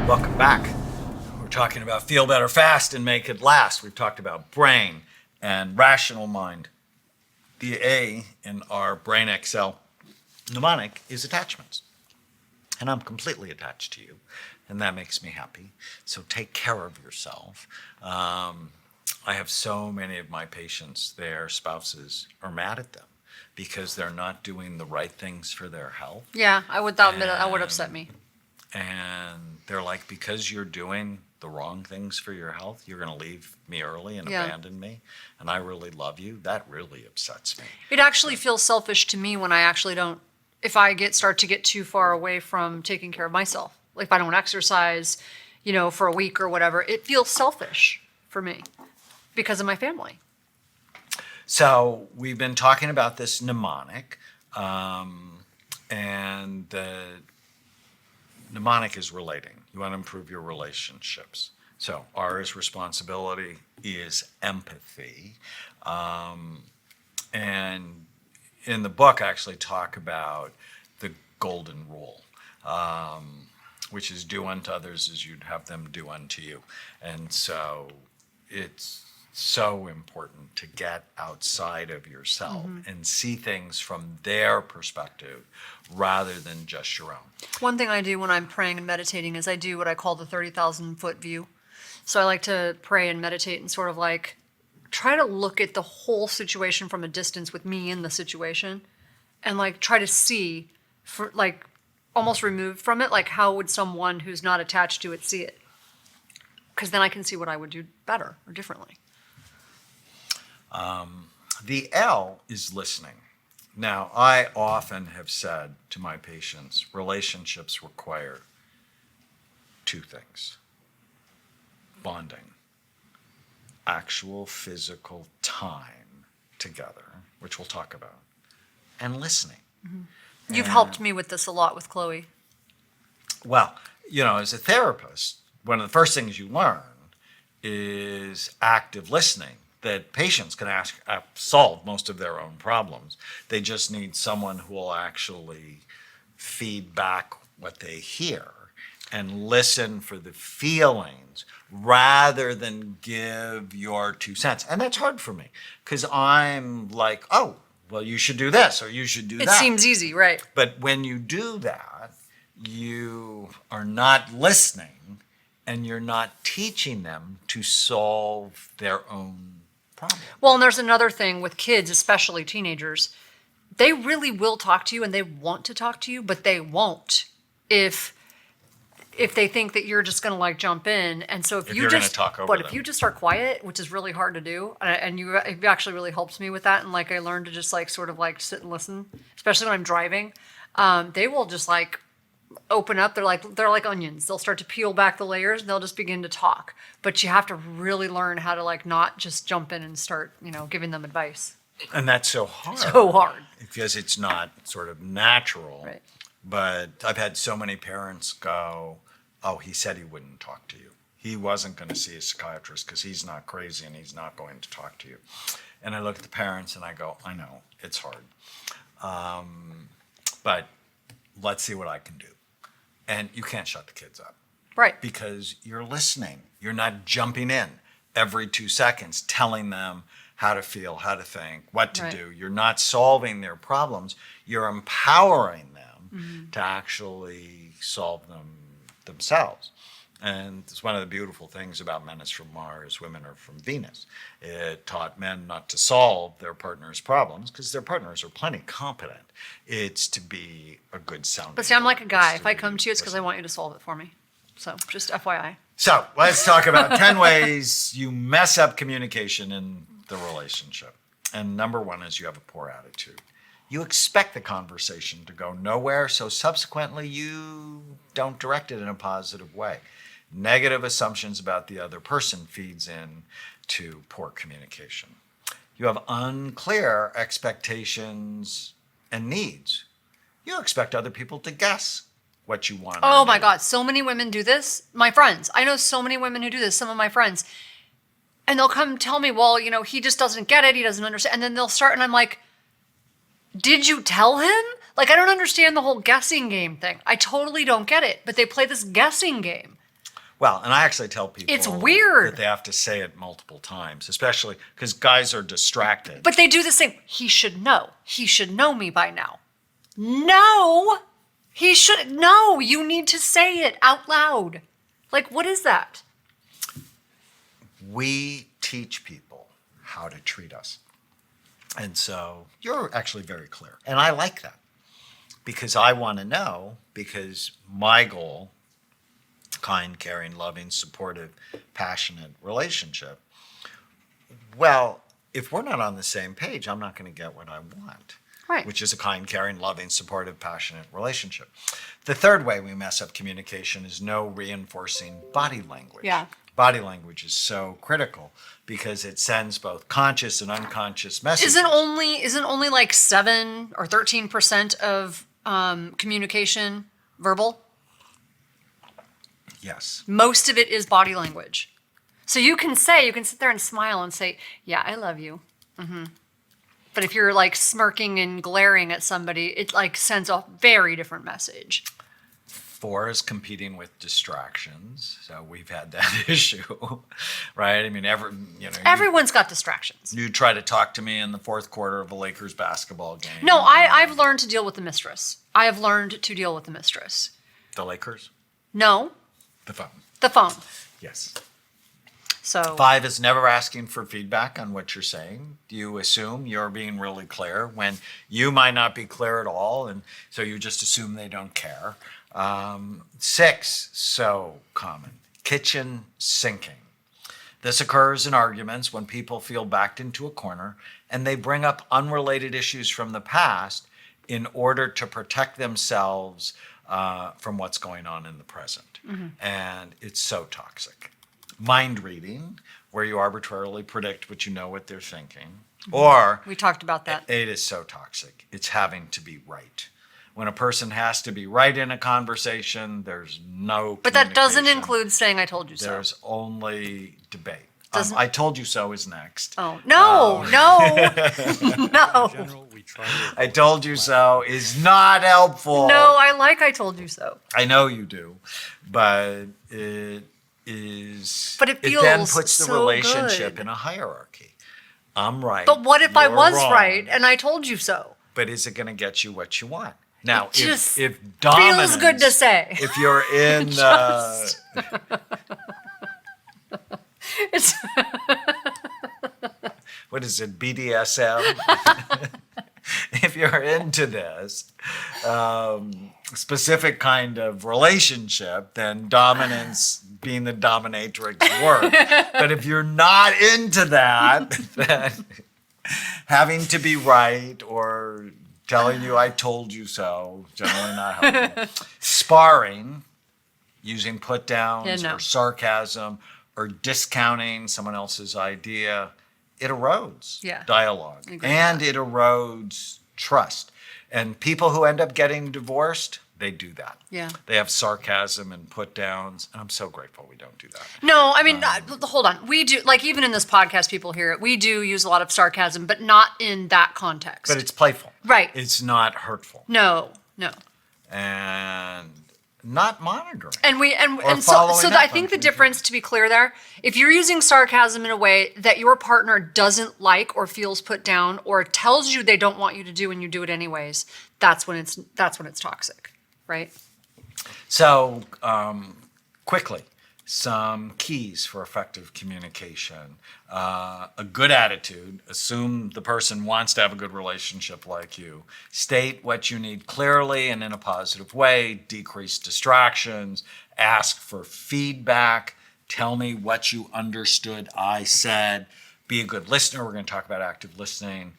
Welcome back. We're talking about feel better fast and make it last. We've talked about brain and rational mind. The A in our brain Excel mnemonic is attachments. And I'm completely attached to you, and that makes me happy. So take care of yourself. I have so many of my patients, their spouses are mad at them because they're not doing the right things for their health. Yeah, I would admit that would upset me. And they're like, because you're doing the wrong things for your health, you're going to leave me early and abandon me, and I really love you. That really upsets me. It actually feels selfish to me when I actually don't, if I start to get too far away from taking care of myself. Like if I don't exercise, for a week or whatever, it feels selfish for me because of my family. So we've been talking about this mnemonic, and the mnemonic is relating. You want to improve your relationships. So R is responsibility, E is empathy. And in the book, I actually talk about the golden rule, which is do unto others as you'd have them do unto you. And so it's so important to get outside of yourself and see things from their perspective rather than just your own. One thing I do when I'm praying and meditating is I do what I call the 30,000 foot view. So I like to pray and meditate and sort of like try to look at the whole situation from a distance with me in the situation and like try to see for like almost removed from it, like how would someone who's not attached to it see it? Because then I can see what I would do better or differently. The L is listening. Now, I often have said to my patients, relationships require two things: bonding, actual physical time together, which we'll talk about, and listening. You've helped me with this a lot with Chloe. Well, as a therapist, one of the first things you learn is active listening, that patients can solve most of their own problems. They just need someone who will actually feed back what they hear and listen for the feelings rather than give your 2 cents. And that's hard for me because I'm like, oh, well, you should do this or you should do that. It seems easy, right? But when you do that, you are not listening and you're not teaching them to solve their own problem. Well, and there's another thing with kids, especially teenagers. They really will talk to you and they want to talk to you, but they won't if they think that you're just going to like jump in. And so if you just talk over them. If you just are quiet, which is really hard to do, and it actually really helps me with that. And like I learned to just like sort of like sit and listen, especially when I'm driving. They will just like open up. They're like onions. They'll start to peel back the layers and they'll just begin to talk. But you have to really learn how to like not just jump in and start, giving them advice. And that's so hard. So hard. Because it's not sort of natural. Right. But I've had so many parents go, oh, he said he wouldn't talk to you. He wasn't going to see a psychiatrist because he's not crazy and he's not going to talk to you. And I look at the parents and I go, I know, it's hard. But let's see what I can do. And you can't shut the kids up. Right. Because you're listening. You're not jumping in every 2 seconds telling them how to feel, how to think, what to do. You're not solving their problems. You're empowering them to actually solve them themselves. And it's one of the beautiful things about men is from Mars, women are from Venus. It taught men not to solve their partner's problems because their partners are plenty competent. It's to be a good sounding. But see, I'm like a guy. If I come to you, it's because I want you to solve it for me. So just FYI. So let's talk about 10 ways you mess up communication in the relationship. And number one is you have a poor attitude. You expect the conversation to go nowhere, so subsequently you don't direct it in a positive way. Negative assumptions about the other person feeds in to poor communication. You have unclear expectations and needs. You expect other people to guess what you want. Oh my God, so many women do this. My friends, I know so many women who do this, some of my friends. And they'll come tell me, well, he just doesn't get it, he doesn't understand. And then they'll start and I'm like, did you tell him? Like, I don't understand the whole guessing game thing. I totally don't get it, but they play this guessing game. Well, and I actually tell people It's weird. that they have to say it multiple times, especially because guys are distracted. But they do the same. He should know. He should know me by now. No, he should. No, you need to say it out loud. Like, what is that? We teach people how to treat us. And so you're actually very clear. And I like that because I want to know, because my goal, kind, caring, loving, supportive, passionate relationship. Well, if we're not on the same page, I'm not going to get what I want. Right. Which is a kind, caring, loving, supportive, passionate relationship. The third way we mess up communication is no reinforcing body language. Yeah. Body language is so critical because it sends both conscious and unconscious messages. Isn't only like 7 or 13% of communication verbal? Yes. Most of it is body language. So you can sit there and smile and say, yeah, I love you. But if you're like smirking and glaring at somebody, it like sends a very different message. 4 is competing with distractions. So we've had that issue, right? I mean, Everyone's got distractions. you try to talk to me in the fourth quarter of a Lakers basketball game. No, I've learned to deal with the mistress. I have learned to deal with the mistress. The Lakers? No, The phone. the phone. Yes. So 5 is never asking for feedback on what you're saying. You assume you're being really clear when you might not be clear at all, and so you just assume they don't care. 6, so common, kitchen sinking. This occurs in arguments when people feel backed into a corner and they bring up unrelated issues from the past in order to protect themselves from what's going on in the present. And it's so toxic. Mind reading, where you arbitrarily predict what you know what they're thinking. Or we talked about that. 8 is so toxic. It's having to be right. When a person has to be right in a conversation, there's no But that doesn't communication. include saying I told you so. There's only debate. Doesn't- I told you so is next. Oh, no, no, no. general, we try to I told you so is not helpful. No, I like I told you so. I know you do, but it is. But it then feels puts the so relationship good. in a hierarchy. I'm right. But what if I you're was wrong. right and I told you so? But is it going to get you what you want? Now, It just if dominance, feels good to say. If you're in, Just- It's what is it, BDSM? If you're into this specific kind of relationship, then dominance, being the dominatrix, works. But if you're not into that, then having to be right or telling you I told you so, generally not helpful. Sparring, using put downs Yeah, no. or sarcasm or discounting someone else's idea, it erodes dialogue I agree and it erodes trust. And people who end up getting divorced, they do that. Yeah. They have sarcasm and put downs, and I'm so grateful we don't do that. No, I mean, hold on. We do, like, even in this podcast, people hear it. We do use a lot of sarcasm, but not in that context. But it's playful. Right. It's not hurtful. No. And not monitoring. And Or so following I up think on the things. difference, to be clear there, if you're using sarcasm in a way that your partner doesn't like or feels put down or tells you they don't want you to do and you do it anyways, that's when it's toxic, right? So, quickly, some keys for effective communication. A good attitude. Assume the person wants to have a good relationship like you. State what you need clearly and in a positive way. Decrease distractions. Ask for feedback. Tell me what you understood I said. Be a good listener. We're going to talk about active listening.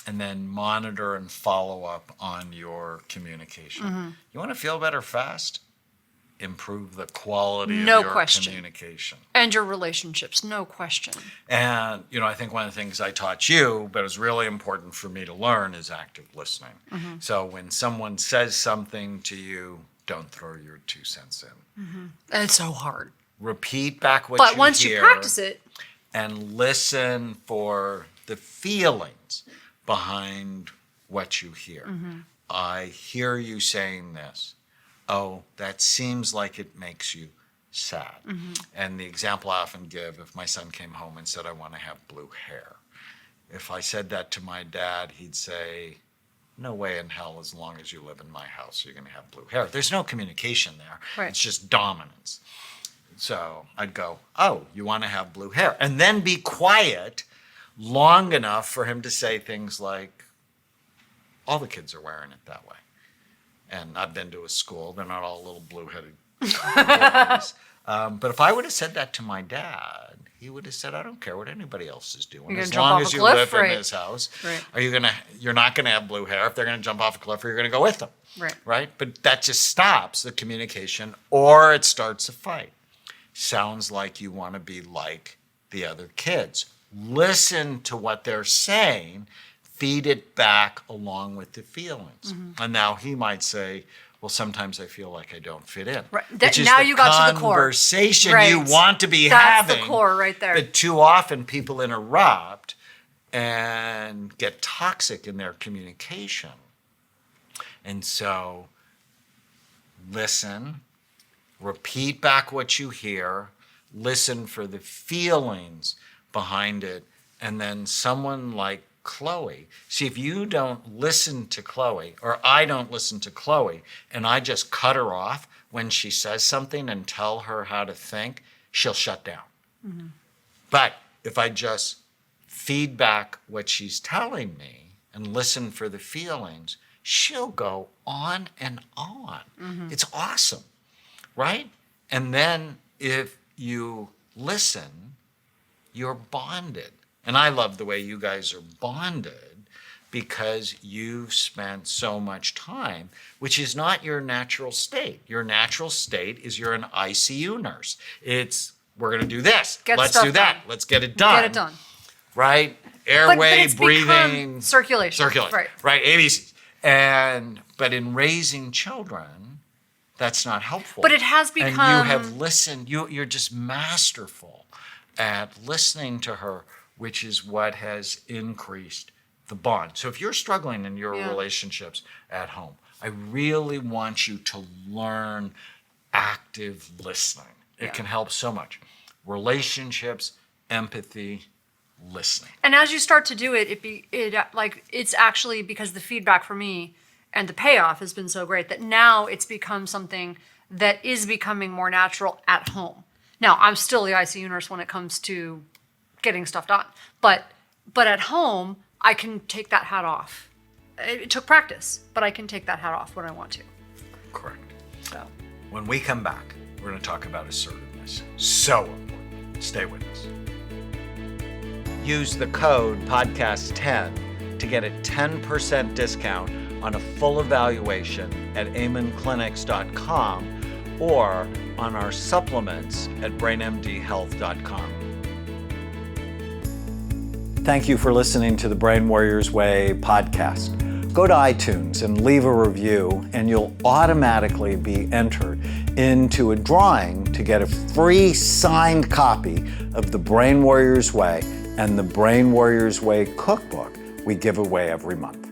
And then monitor and follow up on your communication. You want to feel better fast? Improve the quality No of your question. communication. And your relationships, no question. And, I think one of the things I taught you, but it was really important for me to learn, is active listening. So when someone says something to you, don't throw your 2 cents in. And it's so hard. Repeat back what But you once hear you practice it, and listen for the feelings behind what you hear. I hear you saying this. Oh, that seems like it makes you sad. And the example I often give, if my son came home and said, I want to have blue hair, if I said that to my dad, he'd say, no way in hell, as long as you live in my house, you're going to have blue hair. There's no communication there. Right. It's just dominance. So I'd go, oh, you want to have blue hair? And then be quiet long enough for him to say things like, all the kids are wearing it that way. And I've been to a school, they're not all little blue-headed boys. But if I would have said that to my dad, he would have said, I don't care what anybody else is doing. You're As gonna jump long off as a you cliff, live right. in his house, Right. you're not going to have blue hair. If they're going to jump off a cliff, you're going to go with them. Right. Right? But that just stops the communication, or it starts a fight. Sounds like you want to be like the other kids. Listen to what they're saying, feed it back along with the feelings. And now he might say, well, sometimes I feel like I don't fit in. Right. Which is Now the you got to the core. conversation Right. you want to be That's having. the core right there. But too often people interrupt and get toxic in their communication. And so listen, repeat back what you hear, listen for the feelings behind it, and then someone like Chloe. See, if you don't listen to Chloe, or I don't listen to Chloe, and I just cut her off when she says something and tell her how to think, she'll shut down. But if I just feed back what she's telling me and listen for the feelings, she'll go on and on. It's awesome, right? And then if you listen, you're bonded. And I love the way you guys are bonded because you've spent so much time, which is not your natural state. Your natural state is you're an ICU nurse. It's, we're going to do this. Get Let's stuff do that. done. Let's get it done. Get it done. Right? But Airway, it's become breathing. circulation. Right. ABCs. But in raising children, that's not helpful. But it has And you become- have listened. You're just masterful at listening to her, which is what has increased the bond. So if you're struggling in your relationships at home, I really want you to learn active listening. It can help so much. Relationships, empathy, listening. And as you start to do it, it's actually because the feedback for me and the payoff has been so great that now it's become something that is becoming more natural at home. Now, I'm still the ICU nurse when it comes to getting stuff done, but at home, I can take that hat off. It took practice, but I can take that hat off when I want to. Correct. So, When we come back, we're going to talk about assertiveness. So important. Stay with us. Use the code podcast10 to get a 10% discount on a full evaluation at amenclinics.com or on our supplements at brainmdhealth.com. Thank you for listening to the Brain Warriors Way podcast. Go to iTunes and leave a review, and you'll automatically be entered into a drawing to get a free signed copy of the Brain Warriors Way and the Brain Warriors Way cookbook we give away every month.